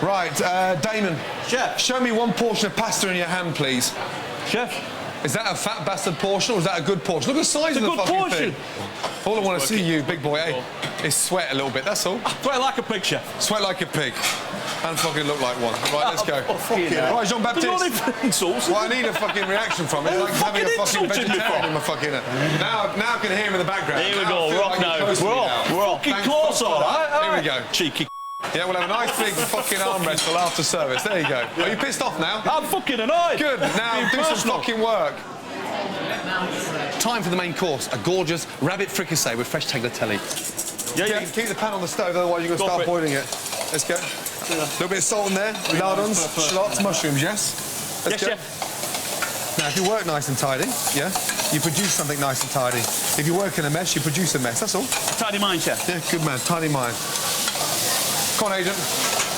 Right, Damon. Chef. Show me one portion of pasta in your hand, please. Chef. Is that a fat bastard portion or is that a good portion? Look at the size of the fucking thing. All I want to see you, big boy, eh, is sweat a little bit, that's all. Sweat like a pig, Chef. Sweat like a pig. And fucking look like one. Right, let's go. Right, Jean-Baptiste. Well, I need a fucking reaction from it. Like having a fucking vegetarian in my fucking... Now I can hear him in the background. Here we go, we're off now. We're off. Fucking close, all right? Here we go. Cheeky. Yeah, we'll have a nice big fucking arm wrestle after service. There you go. Are you pissed off now? I'm fucking annoyed. Good. Now do some fucking work. Time for the main course. A gorgeous rabbit fricassee with fresh tagliatelle. Yeah, you can keep the pan on the stove, otherwise you're going to start boiling it. Let's go. A little bit of salt in there, lardons, shallots, mushrooms, yes? Let's go. Now, if you work nice and tidy, yeah, you produce something nice and tidy. If you work in a mess, you produce a mess, that's all. Tidy mind, Chef. Yeah, good man, tidy mind. Come on, Agent.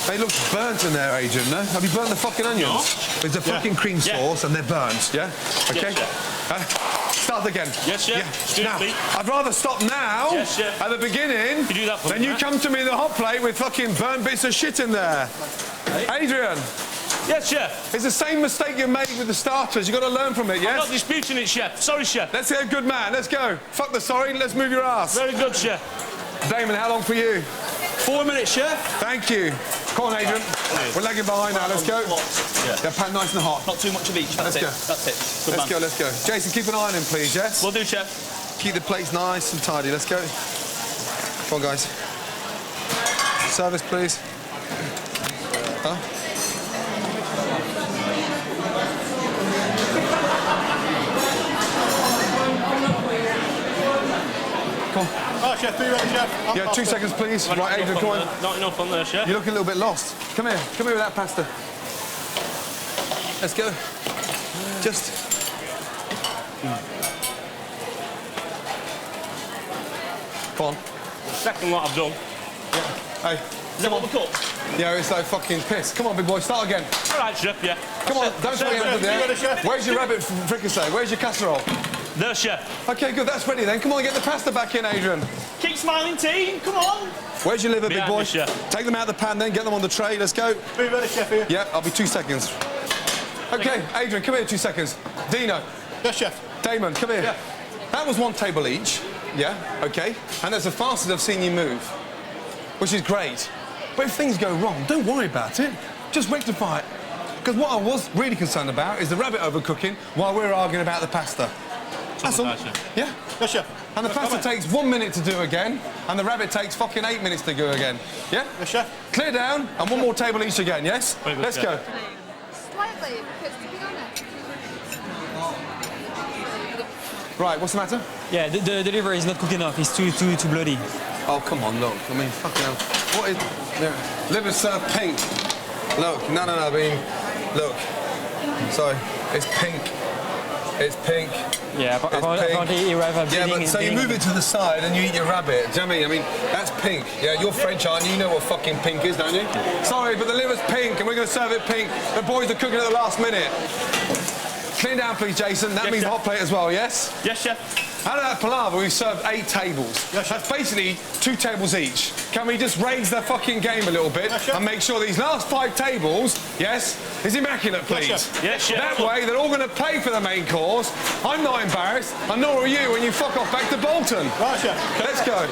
They look burnt in there, Agent, no? Have you burnt the fucking onions? No. There's a fucking cream sauce and they're burnt, yeah? OK? Yes, start again. Yes, Chef. Yeah. Now, I'd rather stop now, at the beginning, you do that for than you come to me in the hot plate with fucking burnt bits of shit in there. Hey? Adrian. Yes, Chef. It's the same mistake you made with the starters. You've got to learn from it, yes? I'm not disputing it, Chef. Sorry, Chef. Let's get a good man. Let's go. Fuck the sorry. Let's move your ass. Very good, Chef. Damon, how long for you? 4 minutes, Chef. Thank you. Come on, Adrian. We're lagging behind now. Let's go. Yeah, pan nice and hot. Not too much of each. That's it. That's it. Good let's go, let's go. Jason, keep an eye on him, please, yes? Will do, Chef. Keep the plates nice and tidy. Let's go. Come on, guys. Service, please. Huh? Come on. Oh, Chef, are you ready, Chef? Yeah, 2 seconds, please. Right, Adrian, come on. Not enough on there, Chef. You're looking a little bit lost. Come here with that pasta. Let's go. Just... Come on. Second lot I've done. Yeah. Hey. Is that overcooked? Yeah, it's like fucking piss. Come on, big boy, start again. All right, Chef, yeah. Come on, don't throw your hands in there. Where's your rabbit fricassee? Where's your casserole? There, Chef. OK, good, that's ready then. Come on, get the pasta back in, Adrian. Keep smiling, team. Come on. Where's your liver, big boy? Me, Chef. Take them out of the pan then, get them on the tray. Let's go. Are you ready, Chef, here? Yeah, I'll be 2 seconds. OK, Adrian, come here 2 seconds. Dino. Yes, Chef. Damon, come here. Yeah. That was 1 table each. Yeah, OK. And that's the fastest I've seen you move, which is great. But if things go wrong, don't worry about it. Just rectify it. Because what I was really concerned about is the rabbit overcooking while we're arguing about the pasta. That's all. Yeah? Yes, Chef. And the pasta takes 1 minute to do again, and the rabbit takes fucking 8 minutes to do again. Yeah? Yes, Chef. Clear down, and 1 more table each again, yes? Good, let's go. Slightly, because to be honest. Right, what's the matter? Yeah, the liver is not cooked enough. It's too bloody. Oh, come on, look. I mean, fucking hell. What is... There. Liver served pink. Look, no, I mean, look. Sorry, it's pink. It's pink. Yeah, apparently you have a bleeding. Yeah, but so you move it to the side and you eat your rabbit. Do you know what I mean? That's pink. Yeah, you're French, aren't you? You know what fucking pink is, don't you? Sorry, but the liver's pink and we're going to serve it pink. The boys are cooking at the last minute. Clean down, please, Jason. That means Chef. hot plate as well, yes? Yes, Chef. Out of that palaver, we served 8 tables. Yes, That's basically 2 tables each. Can we just raise the fucking game a little bit and make sure these last 5 tables, yes, is immaculate, please? Yes, Chef. That way, they're all going to pay for the main course. I'm not embarrassed, and nor are you when you fuck off back to Bolton. Right, Chef. Let's go.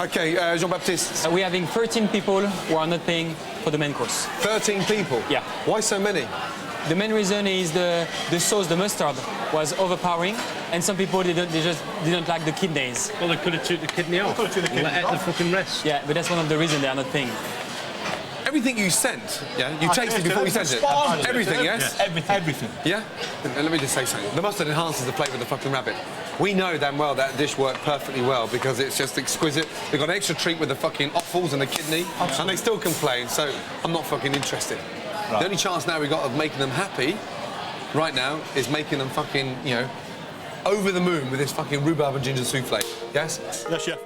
OK, Jean-Baptiste. We're having 13 people who are not paying for the main course. 13 people? Yeah. Why so many? The main reason is the sauce, the mustard, was overpowering, and some people they just didn't like the kidneys. Well, they could have took the kidney off. Let the fucking rest. Yeah, but that's one of the reasons they are not paying. Everything you sent, yeah? You tasted before you sent it? Everything, yes? Everything. Yeah? And let me just say something. The mustard enhances the flavour of the fucking rabbit. We know damn well that dish worked perfectly well because it's just exquisite. They've got an extra treat with the fucking offals and the kidney, and they still complain, so I'm not fucking interested. Right. The only chance now we've got of making them happy right now is making them fucking, you know, over the moon with this fucking rhubarb and ginger souffle. Yes? Yes, Chef.